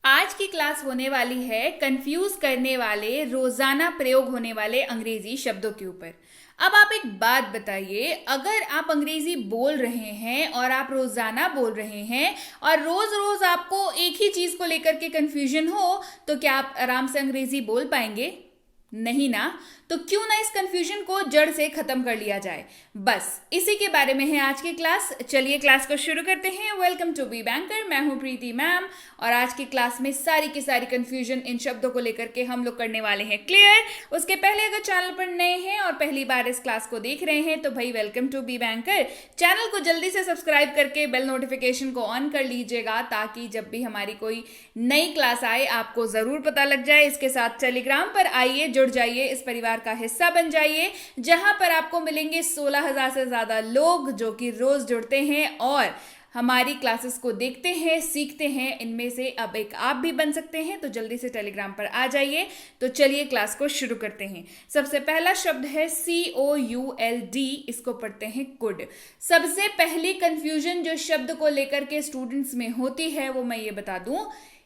आज की क्लास होने वाली है कंफ्यूज करने वाले रोजाना प्रयोग होने वाले अंग्रेजी शब्दों के ऊपर। अब आप एक बात बताइए, अगर आप अंग्रेजी बोल रहे हैं और आप रोजाना बोल रहे हैं और रोज रोज आपको एक ही चीज को लेकर के कंफ्यूजन हो, तो क्या आप आराम से अंग्रेजी बोल पाएंगे? नहीं ना। तो क्यों ना इस कंफ्यूजन को जड़ से खत्म कर लिया जाए। बस इसी के बारे में है आज की क्लास। चलिए क्लास को शुरू करते हैं। वेलकम टू बी बैंकर, मैं हूं प्रीति मैम और आज की क्लास में सारी की सारी कंफ्यूजन इन शब्दों को लेकर के हम लोग करने वाले हैं क्लियर। उसके पहले अगर चैनल पर नए हैं और पहली बार इस क्लास को देख रहे हैं तो भाई welcome to B banker. Channel को जल्दी से सब्सक्राइब करके बेल नोटिफिकेशन को ऑन कर लीजिएगा ताकि जब भी हमारी कोई नई क्लास आए आपको जरूर पता लग जाए। इसके साथ टेलीग्राम पर आइए, जुड़ जाइए, इस परिवार का हिस्सा बन जाइए, जहां पर आपको मिलेंगे 16,000 से ज्यादा लोग जो कि रोज जुड़ते हैं और हमारी क्लासेस को देखते हैं, सीखते हैं। इनमें से अब एक आप भी बन सकते हैं, तो जल्दी से टेलीग्राम पर आ जाइए। तो चलिए क्लास को शुरू करते हैं। सबसे पहला शब्द है COULD, इसको पढ़ते हैं कुड। सबसे पहली कंफ्यूजन जो शब्द को लेकर के स्टूडेंट्स में होती है वो मैं ये बता दूं,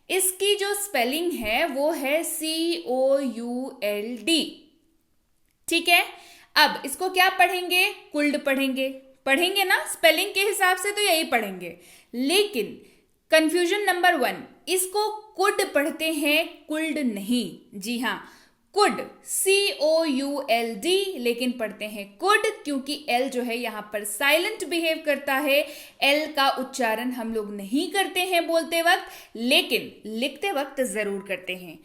इसकी जो स्पेलिंग है वो है COULD। ठीक है, अब इसको क्या पढ़ेंगे? कुल्ड पढ़ेंगे ना, स्पेलिंग के हिसाब से तो यही पढ़ेंगे। लेकिन कंफ्यूजन नंबर 1, इसको कुड पढ़ते हैं, कुल्ड नहीं। जी हाँ, कुड, COULD, लेकिन पढ़ते हैं कुड क्योंकि L जो है यहां पर साइलेंट बिहेव करता है। L का उच्चारण हम लोग नहीं करते हैं बोलते वक्त, लेकिन लिखते वक्त जरूर करते हैं।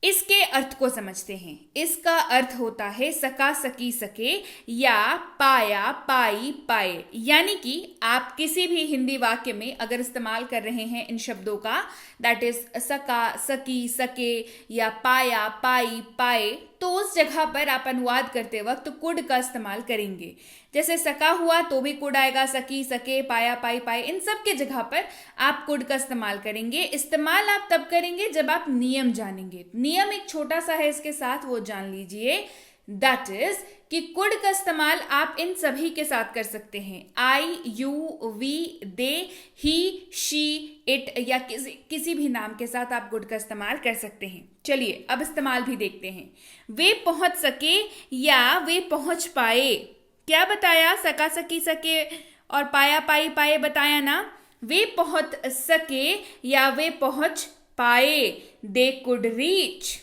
इसके अर्थ को समझते हैं। इसका अर्थ होता है सका, सकी, सके या पाया, पाई, पाए। यानी कि आप किसी भी हिंदी वाक्य में अगर इस्तेमाल कर रहे हैं इन शब्दों का, दैट इज सका, सकी, सके या पाया, पाई, पाए, तो उस जगह पर आप अनुवाद करते वक्त कुड का इस्तेमाल करेंगे। जैसे सका हुआ तो भी कुड आएगा, सकी, सके, पाया, पाई, पाए, इन सब के जगह पर आप कुड का इस्तेमाल करेंगे। इस्तेमाल आप तब करेंगे जब आप नियम जानेंगे। नियम एक छोटा सा है इसके साथ, वो जान लीजिए। दैट इज कि कुड का इस्तेमाल आप इन सभी के साथ कर सकते हैं। I, you, we, they, he, she, it या किसी भी नाम के साथ आप कुड का इस्तेमाल कर सकते हैं। चलिए अब इस्तेमाल भी देखते हैं। वे पहुंच सके या वे पहुंच पाए। क्या बताया? सका, सकी, सके और पाया, पाई, पाए बताया ना। वे पहुंच सके या वे पहुंच पाए, दे कुड रीच।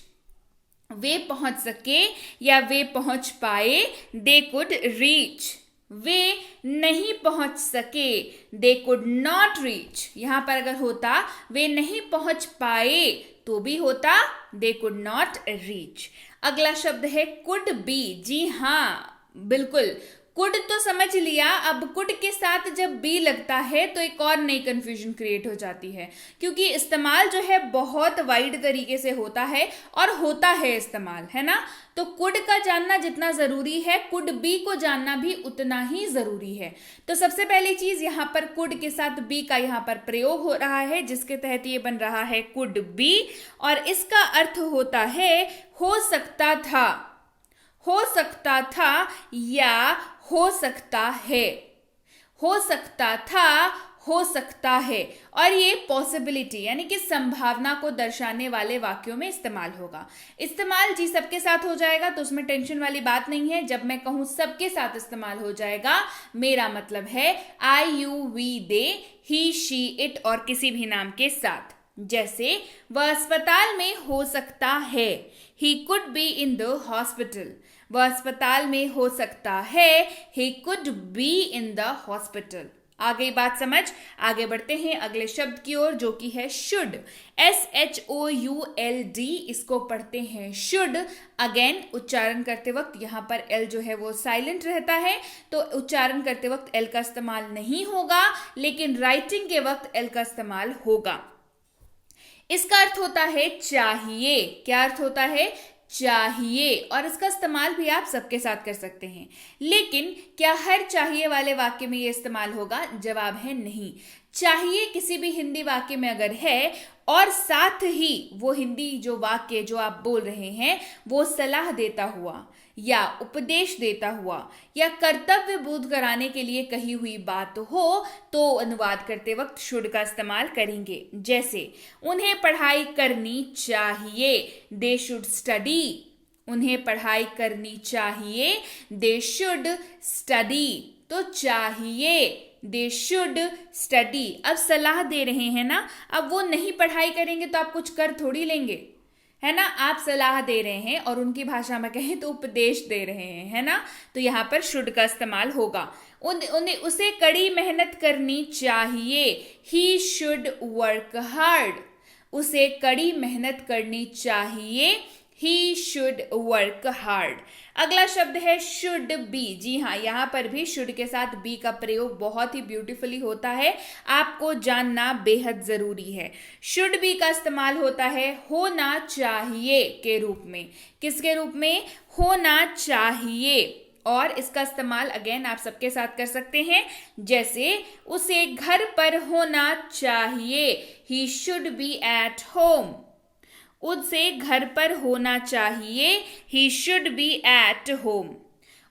वे पहुंच सके या वे पहुंच पाए, दे कुड रीच। वे नहीं पहुंच सके, दे कुड नॉट रीच। यहां पर अगर होता वे नहीं पहुंच पाए तो भी होता दे कुड नॉट रीच। अगला शब्द है कुड बी। जी हाँ, बिल्कुल, कुड तो समझ लिया। अब कुड के साथ जब बी लगता है तो एक और नई कंफ्यूजन क्रिएट हो जाती है, क्योंकि इस्तेमाल जो है बहुत वाइड तरीके से होता है और होता है इस्तेमाल, है ना। तो कुड का जानना जितना जरूरी है, कुड बी को जानना भी उतना ही जरूरी है। तो सबसे पहली चीज, यहाँ पर कुड के साथ बी का यहाँ पर प्रयोग हो रहा है, जिसके तहत ये बन रहा है कुड बी, और इसका अर्थ होता है हो सकता था, हो सकता था या हो सकता है। हो सकता था, हो सकता है, और ये पॉसिबिलिटी यानी कि संभावना को दर्शाने वाले वाक्यों में इस्तेमाल होगा। इस्तेमाल जी सबके साथ हो जाएगा तो उसमें टेंशन वाली बात नहीं है। जब मैं कहूं सबके साथ इस्तेमाल हो जाएगा, मेरा मतलब है I, you, we, they, he, she, it और किसी भी नाम के साथ। जैसे वह अस्पताल में हो सकता है, he could be in the hospital. वह अस्पताल में हो सकता है, he could be in the hospital। आ गई बात समझ? आगे बढ़ते हैं अगले शब्द की ओर, जो कि है should। SHOULD, इसको पढ़ते हैं should। अगेन उच्चारण करते वक्त यहाँ पर L जो है वो साइलेंट रहता है, तो उच्चारण करते वक्त L का इस्तेमाल नहीं होगा, लेकिन राइटिंग के वक्त L का इस्तेमाल होगा। इसका अर्थ होता है चाहिए। क्या अर्थ होता है? चाहिए। और इसका इस्तेमाल भी आप सबके साथ कर सकते हैं, लेकिन क्या हर चाहिए वाले वाक्य में ये इस्तेमाल होगा? जवाब है नहीं। चाहिए किसी भी हिंदी वाक्य में अगर है और साथ ही वो हिंदी जो वाक्य जो आप बोल रहे हैं वो सलाह देता हुआ या उपदेश देता हुआ या कर्तव्य बोध कराने के लिए कही हुई बात हो तो अनुवाद करते वक्त शुड का इस्तेमाल करेंगे। जैसे उन्हें पढ़ाई करनी चाहिए, दे शुड स्टडी। उन्हें पढ़ाई करनी चाहिए, दे शुड स्टडी। तो चाहिए, दे शुड स्टडी। अब सलाह दे रहे हैं ना, अब वो नहीं पढ़ाई करेंगे तो आप कुछ कर थोड़ी लेंगे, है ना। आप सलाह दे रहे हैं और उनकी भाषा में कहें तो उपदेश दे रहे हैं, है ना। तो यहाँ पर शुड का इस्तेमाल होगा। उन्हें उसे कड़ी मेहनत करनी चाहिए, ही शुड वर्क हार्ड। उसे कड़ी मेहनत करनी चाहिए, ही शुड वर्क हार्ड। अगला शब्द है शुड बी। जी हाँ, यहाँ पर भी शुड के साथ बी का प्रयोग बहुत ही ब्यूटीफुली होता है, आपको जानना बेहद जरूरी है। शुड बी का इस्तेमाल होता है होना चाहिए के रूप में। किसके रूप में? होना चाहिए। और इसका इस्तेमाल अगेन आप सबके साथ कर सकते हैं। जैसे उसे घर पर होना चाहिए, he should be at home. उसे घर पर होना चाहिए, he should be at home.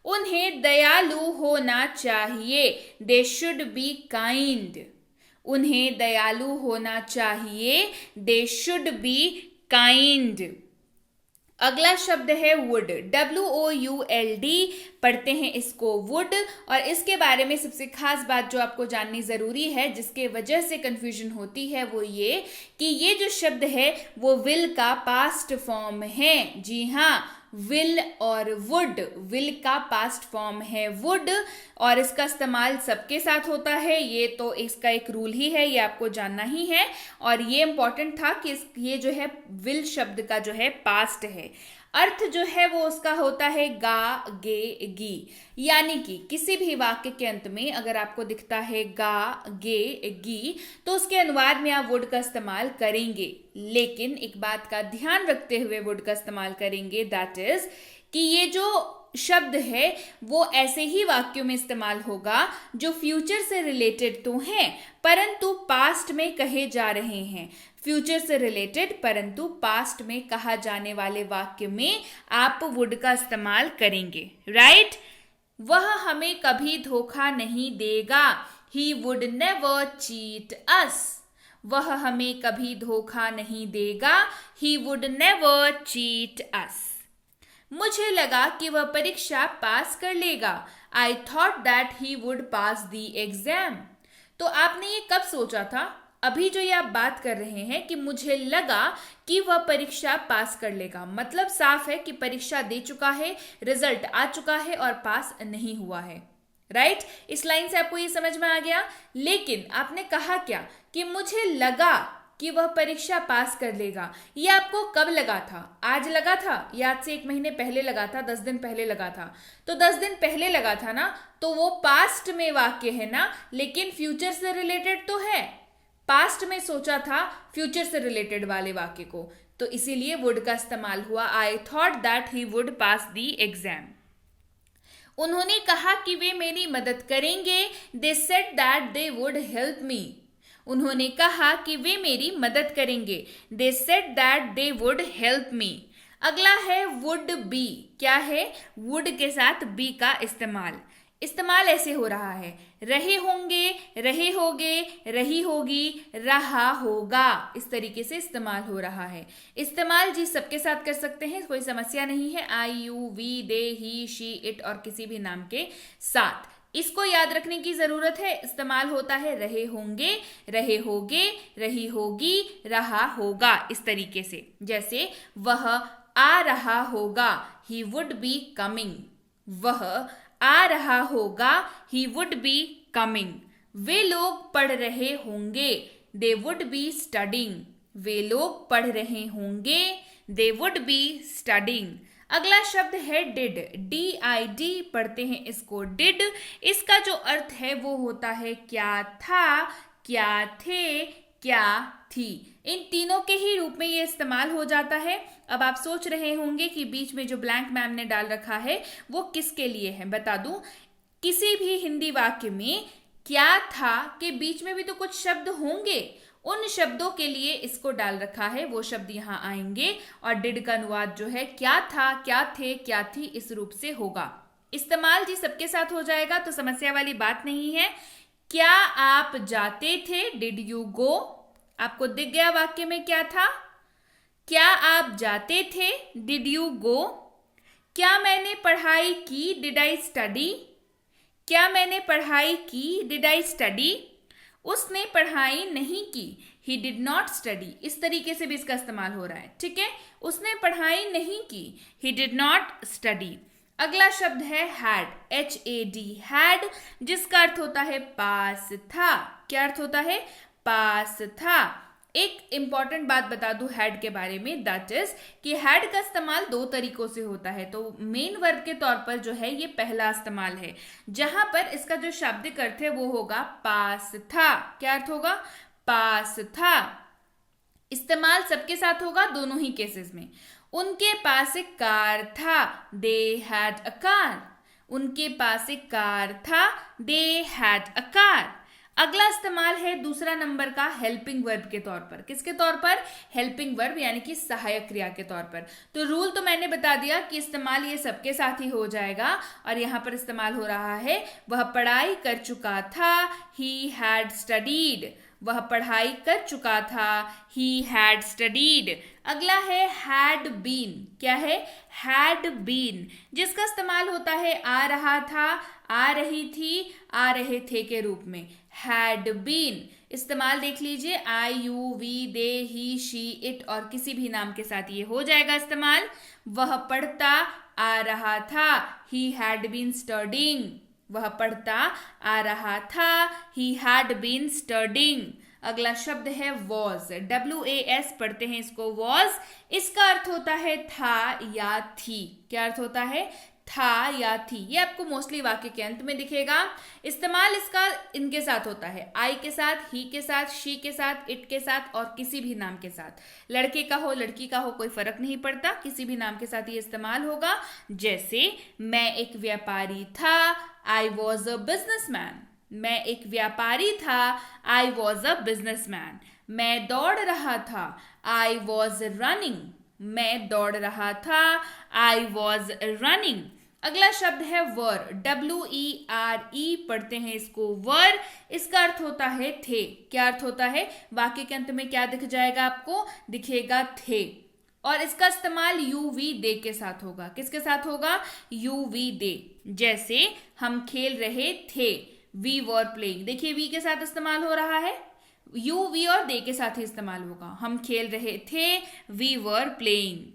उन्हें दयालु होना चाहिए, दे शुड बी काइंड। उन्हें दयालु होना चाहिए, दे शुड बी काइंड। अगला शब्द है वुड, WOULD पढ़ते हैं इसको वुड। और इसके बारे में सबसे खास बात जो आपको जाननी जरूरी है, जिसके वजह से कंफ्यूजन होती है, वो ये कि ये जो शब्द है वो विल का पास्ट फॉर्म है। जी हाँ, विल और वुड, विल का पास्ट फॉर्म है वुड। और इसका इस्तेमाल सबके साथ होता है, ये तो इसका एक रूल ही है, ये आपको जानना ही है। और ये इंपॉर्टेंट था कि ये जो है विल शब्द का जो है पास्ट है। अर्थ जो है वो उसका होता है गा गे गी। यानी कि किसी भी वाक्य के अंत में अगर आपको दिखता है गा गे गी तो उसके अनुवाद में आप वुड का इस्तेमाल करेंगे। लेकिन एक बात का ध्यान रखते हुए वुड का इस्तेमाल करेंगे, दैट इज कि ये जो शब्द है वो ऐसे ही वाक्यों में इस्तेमाल होगा जो फ्यूचर से रिलेटेड तो हैं परंतु पास्ट में कहे जा रहे हैं। फ्यूचर से रिलेटेड परंतु पास्ट में कहा जाने वाले वाक्य में आप वुड का इस्तेमाल करेंगे, राइट। वह हमें कभी धोखा नहीं देगा, ही वुड नेवर चीट अस। वह हमें कभी धोखा नहीं देगा, ही वुड नेवर चीट अस। मुझे लगा कि वह परीक्षा पास कर लेगा, I thought that he would pass the exam. तो आपने ये कब सोचा था? अभी जो ये आप बात कर रहे हैं कि मुझे लगा कि वह परीक्षा पास कर लेगा, मतलब साफ है कि परीक्षा दे चुका है, रिजल्ट आ चुका है और पास नहीं हुआ है, राइट। इस लाइन से आपको ये समझ में आ गया। लेकिन आपने कहा क्या कि मुझे लगा कि वह परीक्षा पास कर लेगा। ये आपको कब लगा था? आज लगा था या आज से 1 महीने पहले लगा था, 10 दिन पहले लगा था? तो 10 दिन पहले लगा था ना, तो वो पास्ट में वाक्य है ना, लेकिन फ्यूचर से रिलेटेड तो है। पास्ट में सोचा था फ्यूचर से रिलेटेड वाले वाक्य को, तो इसीलिए वुड का इस्तेमाल हुआ। I thought that he would pass the exam. उन्होंने कहा कि वे मेरी मदद करेंगे, they said that they would help me. उन्होंने कहा कि वे मेरी मदद करेंगे, they said that they would help me. अगला है वुड बी। क्या है? वुड के साथ बी का इस्तेमाल ऐसे हो रहा है, रहे होंगे, रहे होगे, रही होगी, रहा होगा, इस तरीके से इस्तेमाल हो रहा है। इस्तेमाल जी सबके साथ कर सकते हैं, कोई समस्या नहीं है। I, you, we, they, he, she, it और किसी भी नाम के साथ। इसको याद रखने की जरूरत है। इस्तेमाल होता है रहे होंगे, रहे होगे, रही होगी, रहा होगा, इस तरीके से। जैसे वह आ रहा होगा, ही वुड बी कमिंग। वह आ रहा होगा, ही वुड बी कमिंग। वे लोग पढ़ रहे होंगे, दे वुड बी स्टडिंग। वे लोग पढ़ रहे होंगे, दे वुड बी स्टडिंग। अगला शब्द है डिड, DID पढ़ते हैं इसको डिड। इसका जो अर्थ है वो होता है क्या था, क्या थे, क्या थी। इन तीनों के ही रूप में ये इस्तेमाल हो जाता है। अब आप सोच रहे होंगे कि बीच में जो ब्लैंक मैम ने डाल रखा है वो किसके लिए है। बता दूं, किसी भी हिंदी वाक्य में क्या था के बीच में भी तो कुछ शब्द होंगे, उन शब्दों के लिए इसको डाल रखा है, वो शब्द यहाँ आएंगे और डिड का अनुवाद जो है क्या था, क्या थे, क्या थी इस रूप से होगा। इस्तेमाल जी सबके साथ हो जाएगा तो समस्या वाली बात नहीं है। क्या आप जाते थे, डिड यू गो, आपको दिख गया वाक्य में क्या था। क्या आप जाते थे, डिड यू गो। क्या मैंने पढ़ाई की, डिड आई स्टडी। क्या मैंने पढ़ाई की, डिड आई स्टडी। उसने पढ़ाई नहीं की, ही डिड नॉट स्टडी। इस तरीके से भी इसका इस्तेमाल हो रहा है, ठीक है। उसने पढ़ाई नहीं की, ही डिड नॉट स्टडी। अगला शब्द है हैड, HAD, हैड, जिसका अर्थ होता है पास था। क्या अर्थ होता है, पास था। एक इंपॉर्टेंट बात बता दूं हैड के बारे में, दैट इज कि हैड का इस्तेमाल दो तरीकों से होता है। तो मेन वर्ब के तौर पर जो है ये पहला इस्तेमाल है, जहां पर इसका जो शाब्दिक अर्थ है वो होगा पास था। क्या अर्थ होगा, पास था। इस्तेमाल सबके साथ होगा दोनों ही केसेस में। उनके पास एक कार था, दे हैड अ कार। उनके पास एक कार था, दे हैड अ कार। अगला इस्तेमाल है दूसरा नंबर का हेल्पिंग वर्ब के तौर पर। किसके तौर पर, हेल्पिंग वर्ब यानी कि सहायक क्रिया के तौर पर। तो रूल तो मैंने बता दिया कि इस्तेमाल ये सबके साथ ही हो जाएगा और यहाँ पर इस्तेमाल हो रहा है वह पढ़ाई कर चुका था, ही हैड स्टडीड। वह पढ़ाई कर चुका था, ही हैड स्टडीड। अगला है हैड बीन। क्या है, हैड बीन, जिसका इस्तेमाल होता है आ रहा था, आ रही थी, आ रहे थे के रूप में। हैड बीन इस्तेमाल देख लीजिए, I, you, we, they, he, she, it और किसी भी नाम के साथ ये हो जाएगा इस्तेमाल। वह पढ़ता आ रहा था, ही हैड बीन स्टडिंग। वह पढ़ता आ रहा था, ही हैड बीन स्टडिंग। अगला शब्द है वॉज, WAS पढ़ते हैं इसको, वॉज। इसका अर्थ होता है था या थी। क्या अर्थ होता है, था या थी। ये आपको मोस्टली वाक्य के अंत में दिखेगा। इस्तेमाल इसका इनके साथ होता है, आई के साथ, ही के साथ, शी के साथ, इट के साथ और किसी भी नाम के साथ। लड़के का हो, लड़की का हो, कोई फर्क नहीं पड़ता, किसी भी नाम के साथ ये इस्तेमाल होगा। जैसे मैं एक व्यापारी था, आई वॉज अ बिजनेसमैन। मैं एक व्यापारी था, आई वॉज अ बिजनेसमैन। मैं दौड़ रहा था, आई वॉज रनिंग। मैं दौड़ रहा था, आई वॉज रनिंग। अगला शब्द है वर, WERE पढ़ते हैं इसको, वर। इसका अर्थ होता है थे। क्या अर्थ होता है, वाक्य के अंत में क्या दिख जाएगा आपको, दिखेगा थे। और इसका इस्तेमाल UV दे के साथ होगा। किसके साथ होगा, UV दे। जैसे हम खेल रहे थे, वी वर प्लेइंग। देखिए वी के साथ इस्तेमाल हो रहा है, यू, वी और दे के साथ ही इस्तेमाल होगा। हम खेल रहे थे, वी वर प्लेइंग।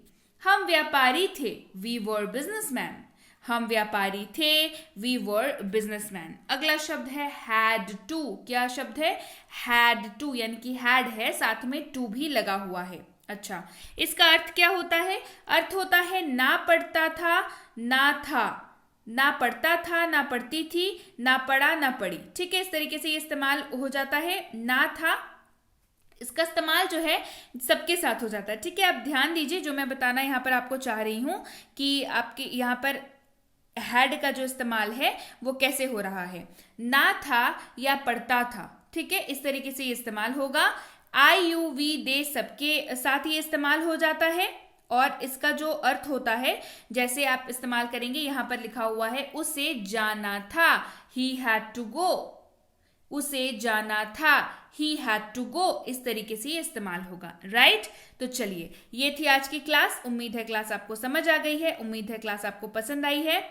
हम व्यापारी थे, वी वर बिजनेसमैन। हम व्यापारी थे, वी वर बिजनेसमैन। अगला शब्द है हैड टू। क्या शब्द है, हैड टू, यानी कि हैड है साथ में टू भी लगा हुआ है। अच्छा, इसका अर्थ क्या होता है, अर्थ होता है ना पढ़ता था, ना था। ना पढ़ता था, ना पढ़ती थी, ना पढ़ा, ना पढ़ी। ठीक है, इस तरीके से ये इस्तेमाल हो जाता है। ना था, इसका इस्तेमाल जो है सबके साथ हो जाता है। ठीक है, आप ध्यान दीजिए, जो मैं बताना यहाँ पर आपको चाह रही हूँ कि आपके यहाँ पर हैड का जो इस्तेमाल है वो कैसे हो रहा है। ना था या पढ़ता था, ठीक है, इस तरीके से ये इस्तेमाल होगा। आई, यू, वी, दे सबके साथ ये इस्तेमाल हो जाता है। और इसका जो अर्थ होता है, जैसे आप इस्तेमाल करेंगे, यहां पर लिखा हुआ है उसे जाना था, ही हैड टू गो। उसे जाना था, ही हैड टू गो। इस तरीके से ये इस्तेमाल होगा, राइट। तो चलिए, ये थी आज की क्लास। उम्मीद है क्लास आपको समझ आ गई है, उम्मीद है क्लास आपको पसंद आई है।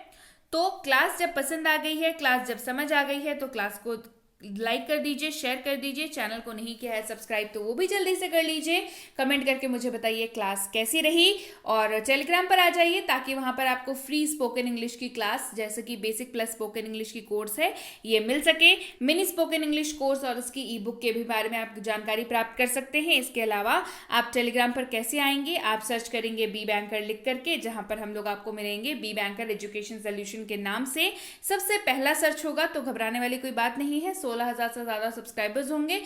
तो क्लास जब पसंद आ गई है, क्लास जब समझ आ गई है, तो क्लास को लाइक कर दीजिए, शेयर कर दीजिए। चैनल को नहीं किया है सब्सक्राइब तो वो भी जल्दी से कर लीजिए। कमेंट करके मुझे बताइए क्लास कैसी रही। और टेलीग्राम पर आ जाइए ताकि वहां पर आपको फ्री स्पोकन इंग्लिश की क्लास, जैसे कि बेसिक प्लस स्पोकन इंग्लिश की कोर्स है, ये मिल सके। मिनी स्पोकन इंग्लिश कोर्स और उसकी ई बुक के भी बारे में आप जानकारी प्राप्त कर सकते हैं। इसके अलावा आप टेलीग्राम पर कैसे आएंगे, आप सर्च करेंगे बी बैंकर लिख करके, जहां पर हम लोग आपको मिलेंगे बी बैंकर एजुकेशन सोल्यूशन के नाम से। सबसे पहला सर्च होगा, तो घबराने वाली कोई बात नहीं है। 16,000 से ज्यादा सब्सक्राइबर्स होंगे।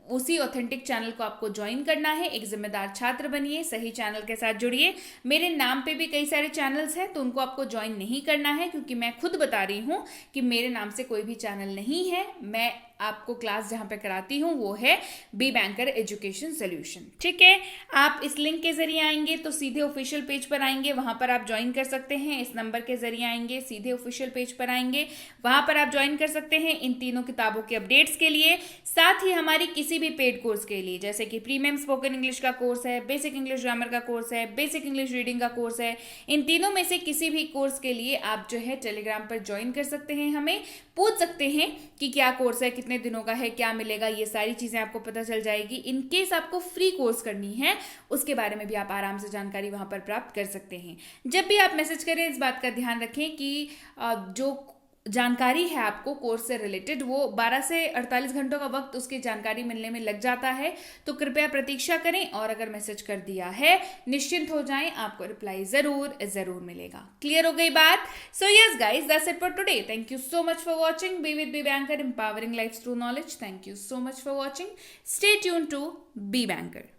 उसी ऑथेंटिक चैनल को आपको ज्वाइन करना है। एक जिम्मेदार छात्र बनिए, सही चैनल के साथ जुड़िए। मेरे नाम पे भी कई सारे चैनल्स हैं, तो उनको आपको ज्वाइन नहीं करना है, क्योंकि मैं खुद बता रही हूं कि मेरे नाम से कोई भी चैनल नहीं है। मैं आपको क्लास जहां पे कराती हूँ वो है बी बैंकर एजुकेशन सोल्यूशन। ठीक है, आप इस लिंक के जरिए आएंगे तो सीधे ऑफिशियल पेज पर आएंगे, वहां पर आप ज्वाइन कर सकते हैं। इस नंबर के जरिए आएंगे, सीधे ऑफिशियल पेज पर आएंगे, वहां पर आप ज्वाइन कर सकते हैं इन तीनों किताबों के अपडेट्स के लिए। साथ ही हमारी किसी भी पेड कोर्स के लिए, जैसे कि प्रीमियम स्पोकन इंग्लिश का कोर्स है, बेसिक इंग्लिश ग्रामर का कोर्स है, बेसिक इंग्लिश रीडिंग का कोर्स है, इन तीनों में से किसी भी कोर्स के लिए आप जो है टेलीग्राम पर ज्वाइन कर सकते हैं। हमें पूछ सकते हैं कि क्या कोर्स है, कितने दिनों का है, क्या मिलेगा, ये सारी चीजें आपको पता चल जाएगी। इन केस आपको फ्री कोर्स करनी है उसके बारे में भी आप आराम से जानकारी वहां पर प्राप्त कर सकते हैं। जब भी आप मैसेज करें इस बात का ध्यान रखें कि जो जानकारी है आपको कोर्स से रिलेटेड वो 12 से 48 घंटों का वक्त उसकी जानकारी मिलने में लग जाता है, तो कृपया प्रतीक्षा करें और अगर मैसेज कर दिया है निश्चिंत हो जाएं, आपको रिप्लाई जरूर मिलेगा। क्लियर हो गई बात? So yes guys, that's it for today. Thank you so much for watching be with B banker, empowering life through knowledge. Thank you so much for watching. Stay tune to B banker.